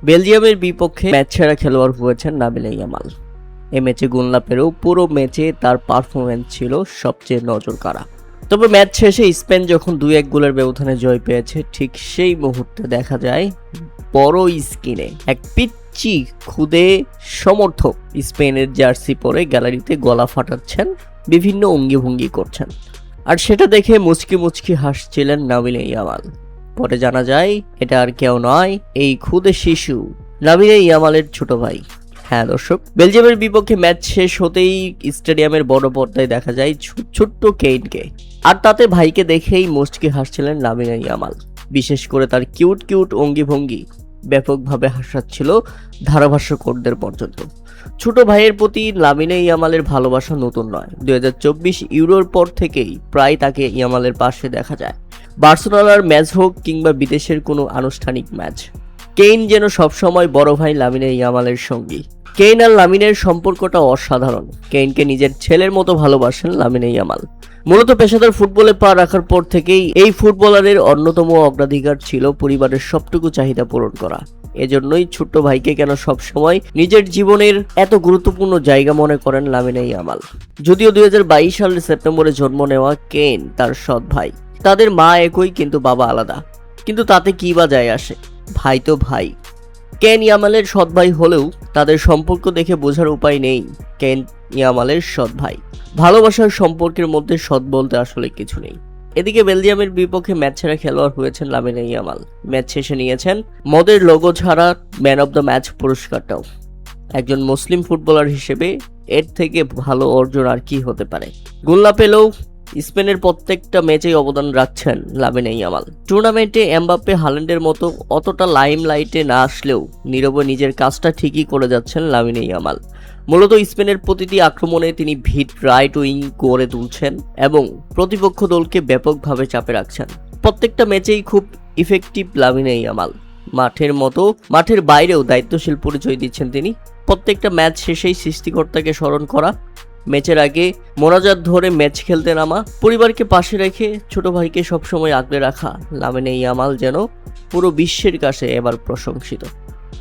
বেলজিয়ামের বিপক্ষে ম্যাচ সেরা খেলোয়াড় হয়েছেন নাবিল ইয়ামাল। এ ম্যাচে গোল না পেলেও পুরো ম্যাচে তার পারফরমেন্স ছিল সবচেয়ে নজরকাড়া। তবে ম্যাচ শেষে স্পেন যখন 2-1 গোলের ব্যবধানে জয় পেয়েছে, ঠিক সেই মুহূর্তে দেখা যায় বড় স্ক্রিনে এক পিচ্চি খুদে সমর্থক স্পেনের জার্সি পরে গ্যালারিতে গলা ফাটাচ্ছেন, বিভিন্ন অঙ্গিভঙ্গি করছেন। আর সেটা দেখে মুচকি মুচকি হাসছিলেন নাবিল ইয়ামাল। পরে জানা যায় এটা আর কেউ নয়, এই খুদে শিশু নাবিল ইয়ামালের ছোট ভাই। হ্যাঁ দর্শক, বেলজিয়ামের বিপক্ষে ম্যাচ শেষ হতেই স্টেডিয়ামের বড় পর্দায় দেখা যায় ছোট্ট কেইনকে, আর তাতে ভাইকে দেখেই মুচকি হাসছিলেন নাবিল ইয়ামাল। বিশেষ করে তার কিউট কিউট অঙ্গিভঙ্গি ব্যাপকভাবে হাসাচ্ছিল ধারাভাষ্যকরদের পর্যন্ত। ছোট ভাইয়ের প্রতি লামিন ইয়ামালের ভালোবাসা নতুন নয়, 2024 ইউরোর পর থেকেই প্রায় তাকে ইয়ামালের পাশে দেখা যায়। বার্সেলোনার ম্যাচ হোক কিংবা বিদেশের কোনো আনুষ্ঠানিক ম্যাচ, কেইন যেন সবসময় বড় ভাই লামিন ইয়ামালের সঙ্গী। কেইন আর লামিনের সম্পর্কটা অসাধারণ। কেইনকে নিজের ছেলের মতো ভালোবাসেন লামিন ইয়ামাল। মূলত পেশাদার ফুটবলে পা রাখার পর থেকেই এই ফুটবলারের অন্যতম অগ্রাধিকার ছিল পরিবারের সবটুকু চাহিদা পূরণ করা। এজন্যই ছোট্ট ভাইকে কেন সবসময় নিজের জীবনের এত গুরুত্বপূর্ণ জায়গা মনে করেন লামিন ইয়ামাল। যদিও 2022 সালের সেপ্টেম্বরে জন্ম নেওয়া কেইন তার সৎ ভাই, তাদের মা একই কিন্তু বাবা আলাদা, কিন্তু তাতে কি বা যায় আসে, ভাই তো ভাই। কেন ইয়ামালের সৎ ভাই হলেও তাদের সম্পর্ক দেখে বোঝার উপায় নেই কেন ইয়ামালের সৎ ভাই। ভালোবাসার সম্পর্কের মধ্যে সৎ বলতে আসলে কিছু নেই। এদিকে বেলজিয়ামের বিপক্ষে ম্যাচ সেরা খেলোয়াড় হয়েছেন লামিন ইয়ামাল। ম্যাচ শেষে নিয়েছেন মদের লোগো ছাড়া ম্যান অব দ্য ম্যাচ পুরস্কারটাও। একজন মুসলিম ফুটবলার হিসেবে এর থেকে ভালো অর্জন আর কি হতে পারে। গোল না পেলেও স্পেনের প্রত্যেকটা ম্যাচেই অবদান রাখছেন লামিন ইয়ামাল। টুর্নামেন্টে এমবাপ্পে হাল্যান্ডের মতো অতটা লাইমলাইটে না আসলেও নীরবে নিজের কাজটা ঠিকই করে যাচ্ছেন লামিন ইয়ামাল। মূলত স্পেনের প্রতিটি আক্রমণে তিনি ভিট রাইট উইং করে তুলছেন এবং প্রতিপক্ষ দলকে ব্যাপকভাবে চাপে রাখছেন। প্রত্যেকটা ম্যাচেই খুব ইফেক্টিভ লামিন ইয়ামাল। মাঠের বাইরেও দায়িত্বশীল পরিচয় দিচ্ছেন তিনি। প্রত্যেকটা ম্যাচ শেষেই সৃষ্টিকর্তাকে স্মরণ করা, ম্যাচের আগে মোনাজাত ধরে ম্যাচ খেলতে নামা, পরিবারকে পাশে রেখে ছোট ভাইকে সবসময় আগলে রাখা, লামিন ইয়ামাল যেন পুরো বিশ্বের কাছে এবার প্রশংসিত।